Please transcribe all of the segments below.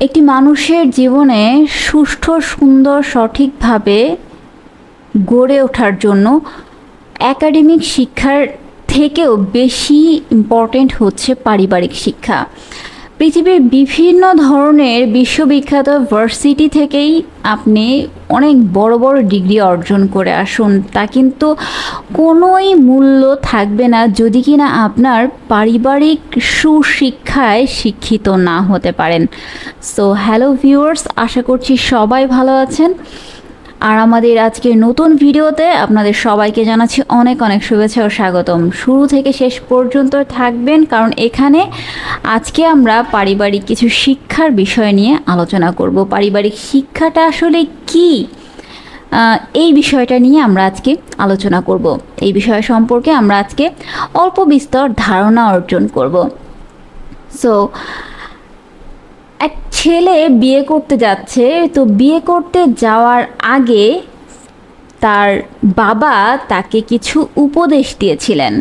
একটি মানুষের জীবনে সুষ্ঠু সুন্দর সঠিকভাবে গড়ে ওঠার জন্য একাডেমিক শিক্ষার থেকেও বেশি ইম্পর্ট্যান্ট হচ্ছে পারিবারিক শিক্ষা। পৃথিবীর বিভিন্ন ধরনের বিশ্ববিখ্যাত ভার্সিটি থেকেই আপনি অনেক বড় বড় ডিগ্রি অর্জন করে আসুন, তা কিন্তু কোনোই মূল্য থাকবে না যদি কিনা আপনার পারিবারিক সুশিক্ষায় শিক্ষিত না হতে পারেন। সো হ্যালো ভিউয়ার্স, আশা করছি সবাই ভালো আছেন। আর আমাদের আজকের নতুন ভিডিওতে আপনাদের সবাইকে জানাচ্ছি অনেক অনেক শুভেচ্ছা ও স্বাগতম। শুরু থেকে শেষ পর্যন্ত থাকবেন, কারণ এখানে আজকে আমরা পারিবারিক কিছু শিক্ষার বিষয় নিয়ে আলোচনা করব। পারিবারিক শিক্ষাটা আসলে কি, এই বিষয়টা নিয়ে আমরা আজকে আলোচনা করব। এই বিষয় সম্পর্কে আমরা আজকে অল্প বিস্তর ধারণা অর্জন করব। সো এক ছেলে বিয়ে করতে যাচ্ছে, তো বিয়ে করতে যাওয়ার আগে তার বাবা তাকে কিছু উপদেশ দিয়েছিলেন।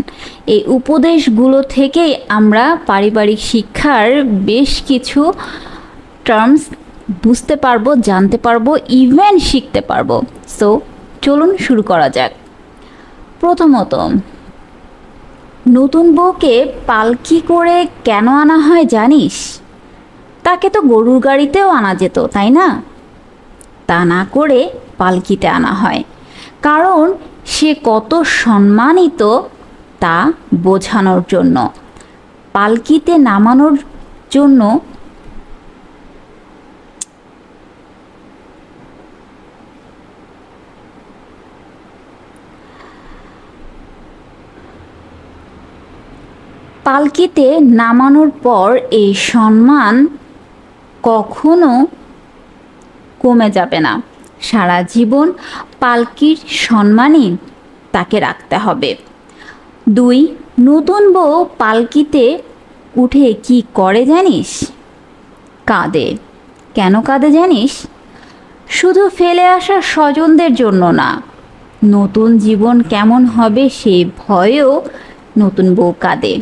এই উপদেশগুলো থেকেই আমরা পারিবারিক শিক্ষার বেশ কিছু টার্মস বুঝতে পারবো, জানতে পারবো, ইভেন শিখতে পারবো। সো চলুন শুরু করা যাক। প্রথমত, নতুন বউকে পালকি করে কেন আনা হয় জানিস? তাকে তো গরুর গাড়িতেও আনা যেত, তাই না? তা না করে পালকিতে আনা হয়, কারণ সে কত সম্মানিত তা বোঝানোর জন্য। পালকিতে নামানোর জন্য পালকিতে নামানোর পর এই সম্মান কখনো কমে যাবে না। সারা জীবন পালকির সম্মানই তাকে রাখতে হবে। 2, নতুন বউ পালকিতে উঠে কি করে জানিস? কাঁদে। কেন কাঁদে জানিস? শুধু ফেলে আসা স্বজনদের জন্য না, নতুন জীবন কেমন হবে সেই ভয়েও নতুন বউ কাঁদে।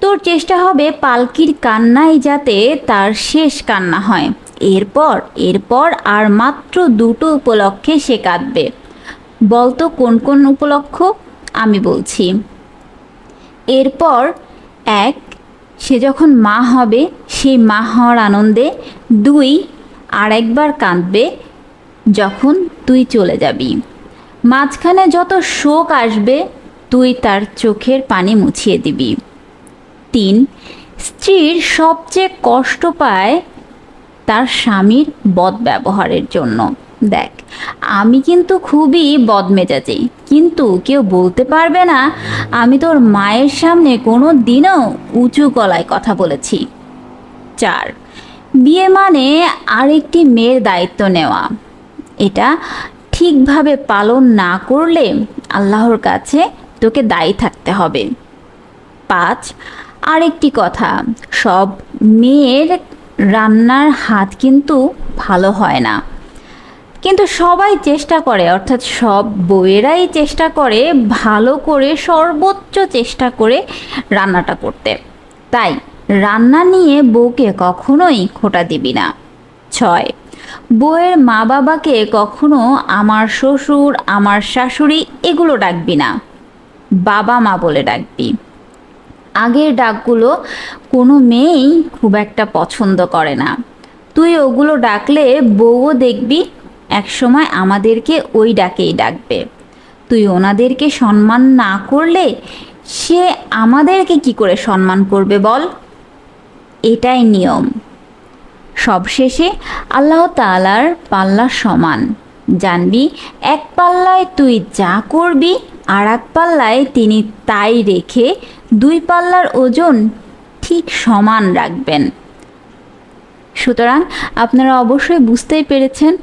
তোর চেষ্টা হবে পালকির কান্নাই যাতে তার শেষ কান্না হয়। এরপর আর মাত্র 2টো উপলক্ষে সে কাঁদবে। বলতো কোন কোন উপলক্ষ? আমি বলছি। এরপর 1, সে যখন মা হবে সেই মা হওয়ার আনন্দে। 2, আরেকবার কাঁদবে যখন তুই চলে যাবি। মাঝখানে যত শোক আসবে তুই তার চোখের পানি মুছিয়ে দিবি। 3, স্ত্রীর সবচেয়ে কষ্ট পায় তার স্বামীর বদব্যবহারের জন্য। দেখ, আমি কিন্তু খুবই বদমেজাজি, কিন্তু কেউ বলতে পারবে না আমি তোর মায়ের সামনে কোনো দিনও উঁচু গলায় কথা বলেছি। 4, বিয়ে মানে আরেকটি মেয়ের দায়িত্ব নেওয়া। এটা ঠিকভাবে পালন না করলে আল্লাহর কাছে তোকে দায়ী থাকতে হবে। 5, আরেকটি কথা, সব মেয়ের রান্নার হাত কিন্তু ভালো হয় না, কিন্তু সবাই চেষ্টা করে, অর্থাৎ সব বউয়েরাই চেষ্টা করে ভালো করে, সর্বোচ্চ চেষ্টা করে রান্নাটা করতে। তাই রান্না নিয়ে বউকে কখনোই খোঁটা দিবি না। 6, বউয়ের মা বাবাকে কখনো আমার শ্বশুর, আমার শাশুড়ি এগুলো ডাকবি না, বাবা মা বলে ডাকবি। আগের ডাকগুলো কোনো মেয়েই খুব একটা পছন্দ করে না। তুই ওগুলো ডাকলে বউও দেখবি একসময় আমাদেরকে ওই ডাকেই ডাকবে। তুই ওনাদেরকে সম্মান না করলে সে আমাদেরকে কি করে সম্মান করবে বল? এটাই নিয়ম। সবশেষে আল্লাহ তাআলার পাল্লা সমান, জানবি এক পাল্লায় তুই যা করবি আর এক পাল্লায় তিনি তাই রেখে 2 পাল্লার ওজন ঠিক সমান রাখবেন। সুতরাং আপনারা অবশ্যই বুঝতেই পেরেছেন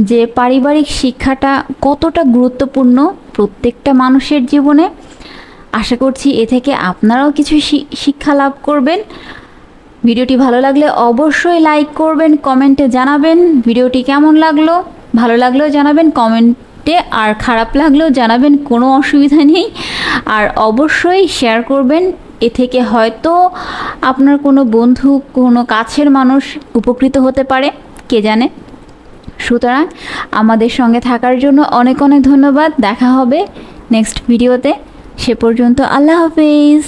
যে পারিবারিক শিক্ষাটা কতটা গুরুত্বপূর্ণ প্রত্যেকটা মানুষের জীবনে। আশা করছি এ থেকে আপনারাও কিছু শিক্ষা লাভ করবেন। ভিডিওটি ভালো লাগলে অবশ্যই লাইক করবেন, কমেন্টে জানাবেন ভিডিওটি কেমন লাগলো। ভালো লাগলেও জানাবেন কমেন্টে, আর খারাপ লাগলেও জানাবেন, কোনো অসুবিধা নেই। আর অবশ্যই শেয়ার করবেন এ থেকে হয়তো আপনার কোনো বন্ধু, কোনো কাছের মানুষ উপকৃত হতে পারে, কে জানে। সুতরাং আমাদের সঙ্গে থাকার জন্য অনেক অনেক ধন্যবাদ। দেখা হবে নেক্সট ভিডিওতে। সে পর্যন্ত আল্লাহ হাফেজ।